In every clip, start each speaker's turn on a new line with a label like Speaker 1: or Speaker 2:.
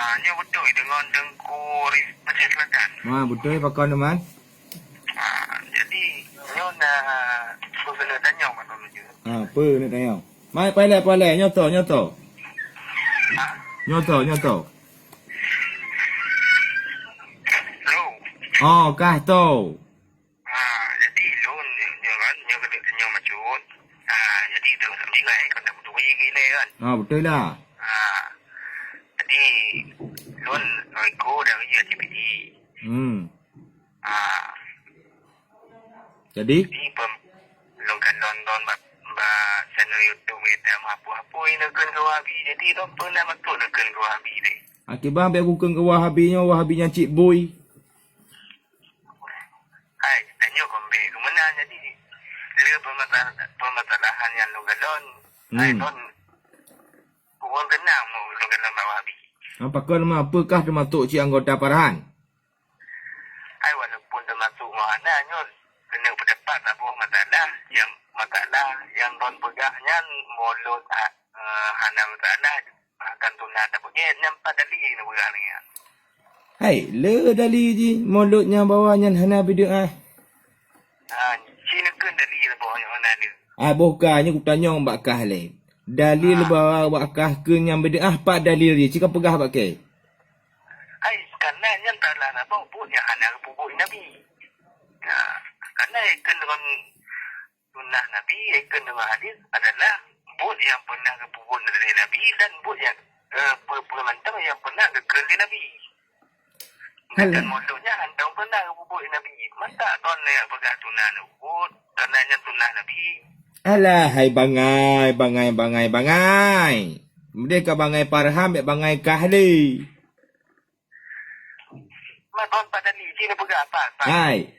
Speaker 1: Nya betul dengan dengkur Aceh Selatan.
Speaker 2: Betul pakon teman.
Speaker 1: Jadi nyo nak kena tanya kat dulu je.
Speaker 2: Apa nak tanya? Mai pale nyoto. Nyoto.
Speaker 1: Lo.
Speaker 2: Kah tu.
Speaker 1: Jadi lo nyo kena tanya macam. Jadi tu sampai ngai kau nak betul gila kan.
Speaker 2: Betul lah.
Speaker 1: Jadi lo ko dari CPT.
Speaker 2: Jadi
Speaker 1: Long kan don channel YouTube kita apa ini kan kau habis. Jadi lo pernah betul kan kau habis deh.
Speaker 2: Akibat ambil bukan ke wahabinya Cik Boy.
Speaker 1: Hai, tanya kombe ke mana jadi dia permasalahan yang lo galon. Hai don. Bukan kenal mu lo galon bawa habis.
Speaker 2: Pakon apakah termasuk cik anggota parahan?
Speaker 1: Hai walaupun termasuk mana nyol kena pendapat apa masalah yang don pegahnya mulut hana masalah akan tunat apa ke nampak tadi ni pegang ni.
Speaker 2: Hai, le dali ji mulutnya bawahnya hana bid'ah.
Speaker 1: Cina kan dari bawahnya mana ni?
Speaker 2: Bukannya aku tanya mbak kah le. Dalil bawa wakah ke yang bid'ah pak dalil je. Cika pegah pakai.
Speaker 1: Hai, kerana yang taklah nak buat yang hana bubuk Nabi. Kerana ikan dengan sunnah Nabi, ikan dengan hadis adalah buat yang pernah kebubuk dari Nabi dan buat yang permantap yang pernah kekeli Nabi. Dan maksudnya anda pernah kebubuk Nabi. Masa tuan yang pegang sunnah Nabi, kerana yang sunnah Nabi.
Speaker 2: Alah, hai bangai. Mereka bangai parham, bangai kahli.
Speaker 1: Mak tuan pada ni, sini pegang apa?
Speaker 2: Hai.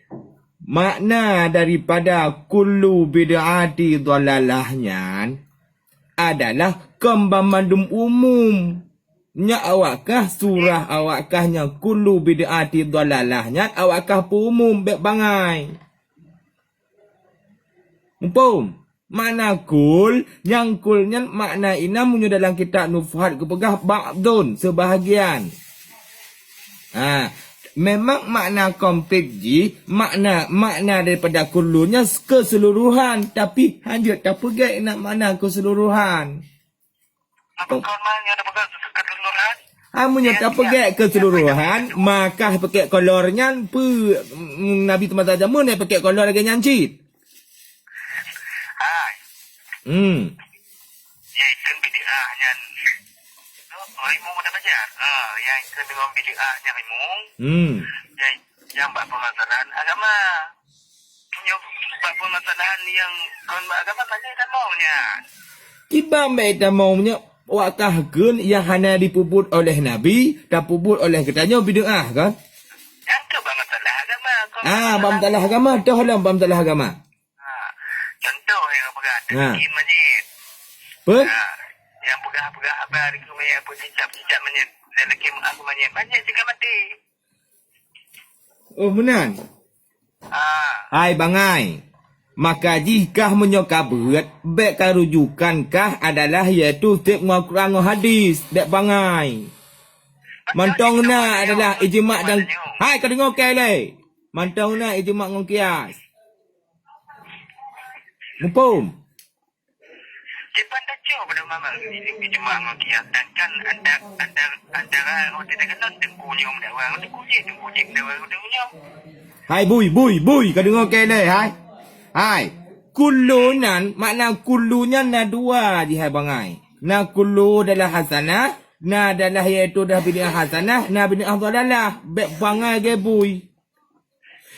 Speaker 2: Makna daripada kullu bid'ati dhalalahnya adalah kembamandum umum. Nya awakkah surah awakkahnya kullu bid'ati dhalalahnya awakkah umum bek bangai. Mumpum. Makna kul, yang kulnya makna ina munyo dalam kitab Nufhat kepegah ba'dun sebahagian. Memang makna komplit ji, makna daripada kullunya keseluruhan, tapi hanya tak pegang nak makna keseluruhan.
Speaker 1: Apa kau mana ada pegang keseluruhan?
Speaker 2: Amunnya tak pegang keseluruhan, maka pakai kolornya Nabi Muhammad Zamun ni pakai kolor lagi nyancit.
Speaker 1: Ya, itu bid'ahnya. Imu dah baca. Yang itu dengan bid'ahnya imu. Yang buat permasalahan agama. Yang buat permasalahan yang kon agama saja tak maunya.
Speaker 2: Kiba mereka maunya wakah gun yang hanya dipuput oleh Nabi, tak puput oleh katanya bid'ah kan?
Speaker 1: Yang tu masalah agama.
Speaker 2: Masalah agama, dah lah masalah agama.
Speaker 1: Contoh yang pegang di masjid.
Speaker 2: Apa?
Speaker 1: Yang pegang apa hari ke mayat apa cicap masjid. Lelaki aku masjid juga mati.
Speaker 2: Oh benar. Hai bangai. Maka jika menyokabut, baik rujukankah adalah iaitu tip Al-Quran hadis, dek bangai. Mantongna adalah ijma' dan hai kau dengar kele. Mantongna ijma' dengan kias. Mumpum.
Speaker 1: Cepat dah cuba pada mama ini cuma mengiak dan kan antara orang tidak kenal tengkunyum dah orang tengkunyum dah orang tengkunyum.
Speaker 2: Hai bui kau dengar kele hai. Kullunan makna kullunya na dua je hai bangai. Na kullu adalah hasanah, na adalah iaitu dah bid'ah hasanah, na bid'ah dhalalah. Bek bangai ge bui.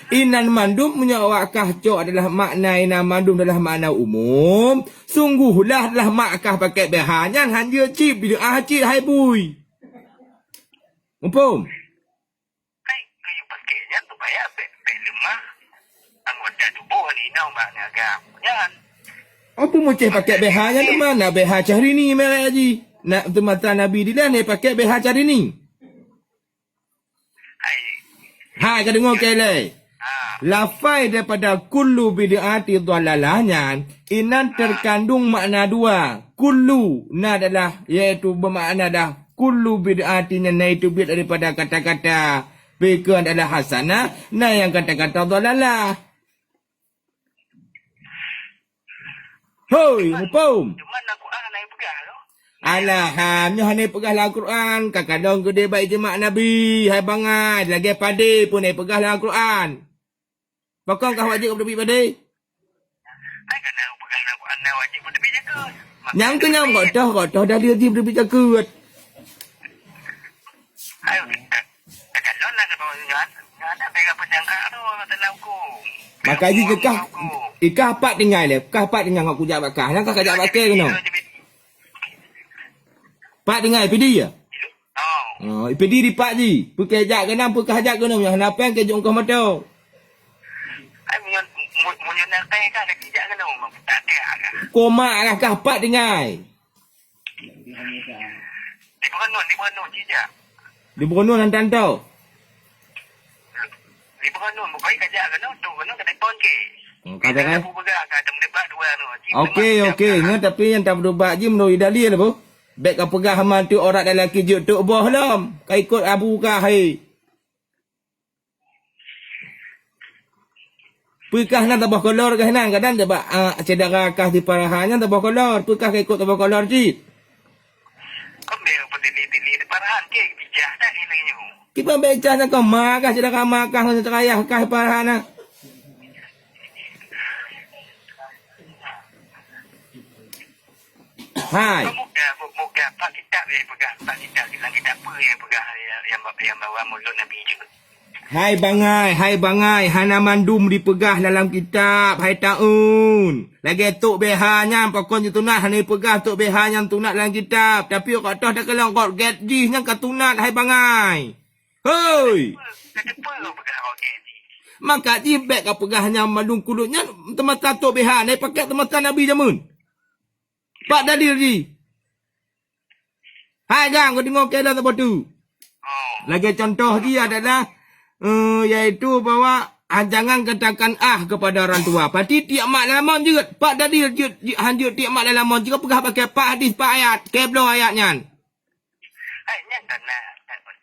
Speaker 2: Inan mandum punya wakkah cok adalah makna inan mandum adalah makna umum. Sungguhlah adalah makkah pakai bahannya hanya cip bid'ah cip hai bui. Mumpum.
Speaker 1: Hai kayu pakainya supaya bek lemah. Anggota tubuh ni nau makna agam. Jangan.
Speaker 2: Apa macam pakai bahannya tu mana bahar cari ni merah haji. Nak tu mata Nabi dia ni pakai bahar cari ni. Hai kau dengar kele. Lafai daripada kullu bid'ati dhalalahnya inan terkandung makna dua. Kullu na adalah iaitu bermakna dah kullu bid'atin na itu bid daripada kata-kata fikir adalah hasanah, nah yang kata-kata dhalalah. Hoi, mupum.
Speaker 1: Cuma nak Quran nak pegang tu.
Speaker 2: Alhamnya hanya pegahlah Al-Quran. Kadang-kadang gede baik jemaah Nabi. Hai bangai. Lagi pade pun hai pegahlah Al-Quran. Pakang kau wajib bertepi pade?
Speaker 1: Hai kena pegang nak Quran nak wajib pun tepi jaga.
Speaker 2: Yang kenyam kau tahu dah dia bertepi jaga.
Speaker 1: Ayo kita. Kalau nak bawa jangan. Ada pegang penjangka tu dalam ku.
Speaker 2: Maka haji kekah. Ikah pat tinggal le. Kah pat tinggal kau kujak bakah. Nak kau kajak bakah kena. Pak tinggal PD ya? Oh, PD di pak ji. Pakai ajak kena, pakai ajak kena. Yang kenapa yang kejut kau mata?
Speaker 1: Ai munyo nak kai kan nak kijak kena. Tak kaya kan.
Speaker 2: Koma lah kah pak tinggal.
Speaker 1: Di Berenun kijak.
Speaker 2: Di Berenun hantar tau.
Speaker 1: Di Berenun bukai kajak kena tu kena kena pon ke.
Speaker 2: Kata kan?
Speaker 1: Aku pegang kat tempat dua tu.
Speaker 2: Okey. Ngan tapi yang tak berubat je menurut dalil lah bu. Baik kau pegang haman tu orang dalam kejut tu boh lam. Kau ikut abu kah hai. Pekah nak tabah kolor kah nan kadang sebab cedera kah di parahannya tabah kolor. Pekah kau ikut tabah kolor je.
Speaker 1: Kau biar pedili parahan ke bijak tak ni lagi ni.
Speaker 2: Kita baca nak kau makah cedera makah nak terayah kah parahan. Hai.
Speaker 1: Muka Pak Kitab dia pegang. Pak Kitab apa yang pegang yang bawa mulut Nabi juga.
Speaker 2: Hai bangai, hana mandum dipegah dalam kitab, hai taun. Lagi tok behanya pokon je tunat hana pegah tok behanya tunat dalam kitab. Tapi kau tahu dah kelang kau get ji nya ka tunat hai bangai. Hoi.
Speaker 1: Kenapa kau pegang okey ni?
Speaker 2: Maka ji bek kau pegahnya mandum kulutnya temata tok beha, nai pakai temata Nabi jamun. Pak dalil ji. Hai jangan kau tengok kedah tempat tu. Lagi contoh dia adalah iaitu bahawa jangan katakan kepada orang tua. Pasti tiap mak dalam juga. Pak dalil hanjut tiap mak dalam juga pegah pakai pak hadis pak ayat. Keblo ayatnya.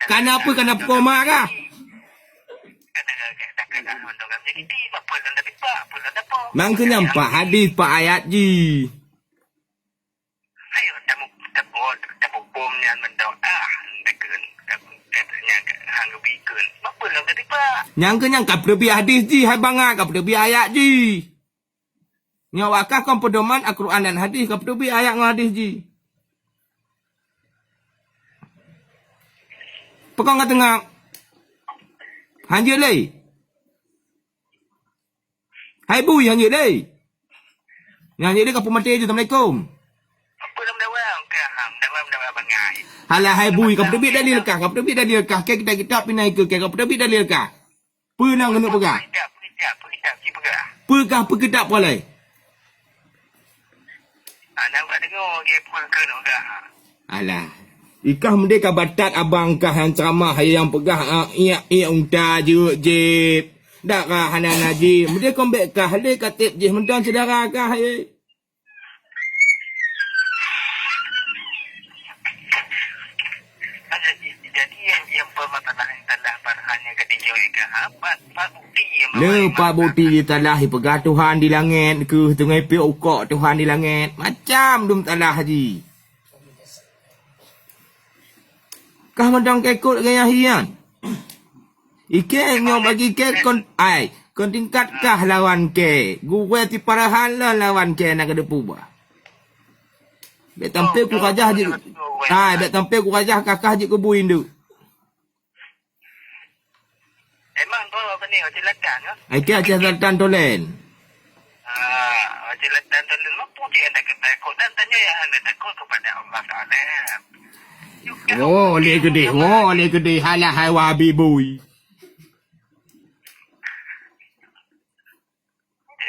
Speaker 2: Kenapa kena koma kah? Mangkanya pak hadis pak ayat ji.
Speaker 1: Ayo tamu bom yang mendoa dekat hang bikin. Apa lah tadi pak?
Speaker 2: Yang kap lebih hadis ji hai bangai kap lebih ayat ji. Nyawakah kau pedoman Al-Quran dan hadis kap lebih ayat dengan hadis ji. Pekong kat tengah. Hanjut leh. Hai bui hanjut leh. Hanjut leh kap mati je. Assalamualaikum. Halah hai bui kau terbit dalil kah? Kau terbit dalil kah? Kita pinai ke kau terbit dalil kah? Pernah kena pegang. Pegah pekedap boleh.
Speaker 1: Nak buat tengok dia ke nak gah.
Speaker 2: Alah. Ikah merdeka batat abang kah yang ceramah yang pegah unta je. Dak kah hanan haji. Merdeka mbek kah le katip je mendan saudara kah Pak bukti di talah pegah Tuhan di langit ke tengah pi ukok Tuhan di langit macam dum talah haji. Kah mandang kekut gaya hian. Ike nyo bagi ke kon tingkatkah lawan ke. Gue ti parahan lah lawan ke nak depu bah. Bet tampil ku kajah je. Bet tampil ku kajah kakah je ke buin tu.
Speaker 1: Emang tu apa ni? Ocil Latan ke?
Speaker 2: Ike Ocil Latan tolen.
Speaker 1: Ocil Latan tolen mampu dia nak takut dan tanya yang anda takut kepada Allah Ta'ala. Oleh gede.
Speaker 2: Halah hai wabi bui.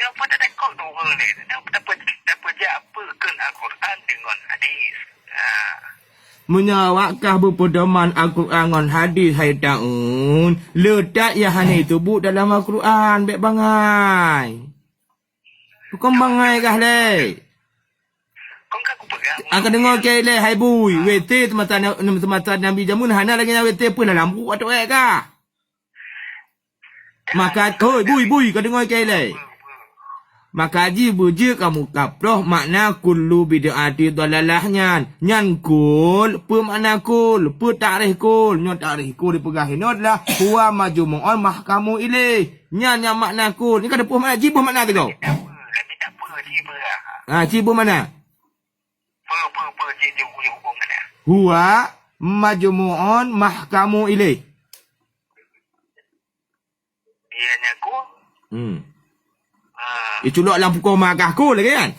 Speaker 1: Apa tak takut tu orang ni? Dapat je apa ke Al-Quran dengan hadis?
Speaker 2: Menyawakah berpedoman Al-Quran dengan hadis hai taun. Letak yang hanya itu bu dalam Al-Quran. Baik bangai. Bukan bangai kah le?
Speaker 1: Kau kan aku pegang
Speaker 2: Akan dengar kele hai bui. Wete tematan Nabi jamun hana lagi na wete pun dalam buat tu ka. Maka oi bui kau dengar kele. Maka ji buji kamu kaproh makna kullu bid'ati dalalahnya. Nyan kul, pu makna kul, pu takrih kul, nyon takrih kul dipegah hinot lah. Huwa majmu'un mahkamu ilaih. Nyan yang makna kul. Ni kan ada pu makna ji pu makna tu kau.
Speaker 1: Kami tak apa ciba lah.
Speaker 2: Ah ji pu mana?
Speaker 1: Apa dia punya hukum mana?
Speaker 2: Huwa majmu'un mahkamu ilaih.
Speaker 1: Dia nyaku.
Speaker 2: Itu lok dalam pukul magah kul lagi kan?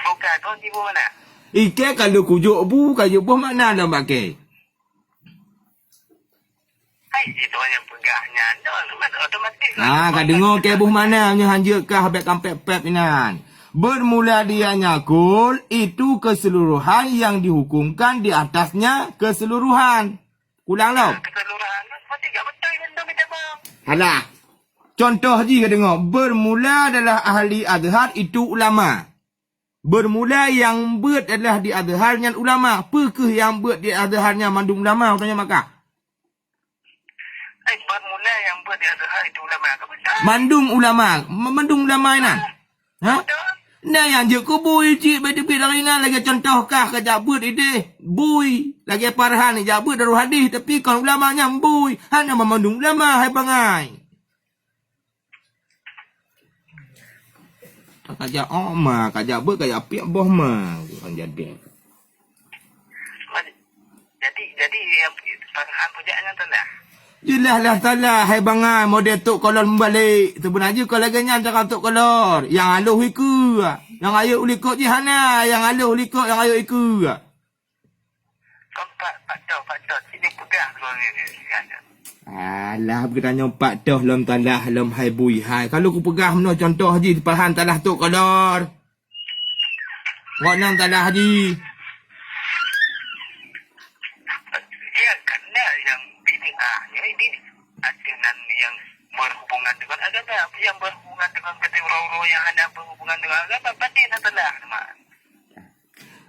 Speaker 1: Bukan kau ciba mana?
Speaker 2: Ike kalau kujuk bu, kajuk bu makna dah pakai.
Speaker 1: Hai, itu yang pegahnya. Otomatik.
Speaker 2: Kan dengar ke buh mana punya hanja kah habis kampek pep inan. Bermula dia nyakul itu keseluruhan yang dihukumkan di atasnya keseluruhan. Ulang tau.
Speaker 1: Keseluruhan pasti gak betul benda kita bang.
Speaker 2: Alah. Contoh je kau dengar. Bermula adalah ahli azhar itu ulama. Bermula yang buat adalah di azharnya ulama. Apakah yang buat di azharnya mandung ulama? Tanya maka.
Speaker 1: Bermula yang buat di azhar itu ulama ke betul?
Speaker 2: Mandung ulama. Mandung ulama inan. Ha?
Speaker 1: Betul.
Speaker 2: Nah yang je ku bui cik betul dari na lagi contoh kah ke jabut ide bui lagi parhan ni jabut dari hadis tapi kan ulama nya bui hanya memandung ulama hai bangai tak aja oma ka jabut ka api boh ma kan jadi
Speaker 1: yang parhan pujaannya tu lah.
Speaker 2: jelah lah salah hai bangai model tok kolor membalik sebenarnya kalau lagi nya cakap tok kolor yang aluh iku yang ayo ulikot je hana yang aluh ulikot yang ayo iku
Speaker 1: Kau pak dah sini pegah kau ni.
Speaker 2: alah bertanya pak dah lom talah lom hai bui hai kalau ku pegah meno contoh haji pahan talah tok kolor wak nang talah haji
Speaker 1: Dia kena yang bid'ahnya ini dengan yang berhubungan dengan agama, yang berhubungan dengan keteroran yang ada berhubungan dengan agama pasti nak telah teman.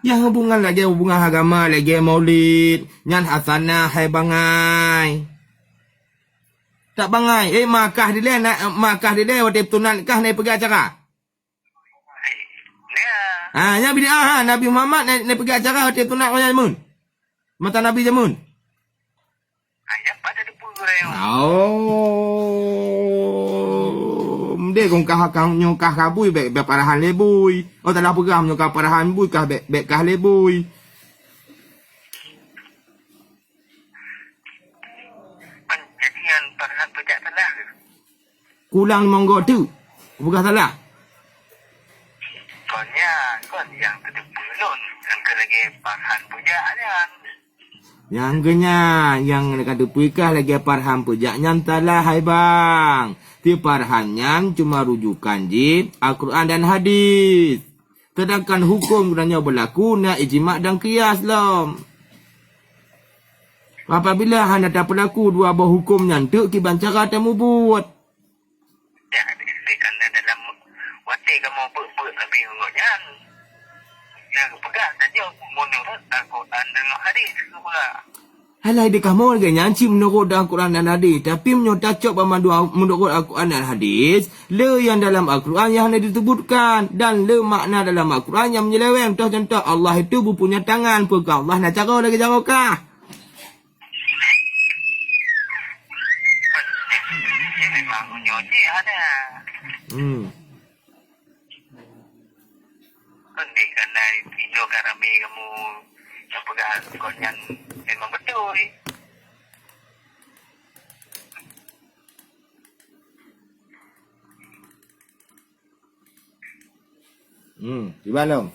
Speaker 2: yang hubungan lagi hubungan agama lagi maulid nyan hasanah hai bangai tak bangai makah dia nak makah dia waktu tunan kah naik pergi acara
Speaker 1: Ya.
Speaker 2: nya bid'ah Nabi Muhammad naik pergi acara waktu tunan orang jamun mata Nabi jamun
Speaker 1: Yang pada depan orang.
Speaker 2: Dia kong kah nyokah kabui bek parahan lebui. Oh tak ada program nyokah parahan bui kah bek kah lebui.
Speaker 1: Penjadian parhan pejak telah.
Speaker 2: Kulang monggo tu. Bukan salah.
Speaker 1: Kon yang terdepan yang lagi parhan pujaannya.
Speaker 2: Yang genya yang kata puikah lagi parhan pujaknya entahlah hai bang. Ti parhannya cuma rujukan je Al-Quran dan hadis. Sedangkan hukum gunanya berlaku na ijma' dan qiyas lom. Apabila hanya tak berlaku dua buah hukumnya tu kiban cara temu buat.
Speaker 1: Ya, kerana dalam wati kamu buat lebih ngoknya. Yang pegang saja menurut Al-Quran dan hadis juga.
Speaker 2: Halai dia kamu lagi nyanci menurut Al-Quran dan hadis. Tapi menyota cok menurut Al-Quran dan hadis. Le yang dalam Al-Quran yang hanya disebutkan. Dan le makna dalam Al-Quran yang menyeleweng. Contoh Allah itu berpunya tangan. Apakah Allah nak cara lagi jarakah?
Speaker 1: Dia memang menyocik ada. Kendi kerana video karami kamu yang pegang Al-Quran yang memang betul.
Speaker 2: Di mana?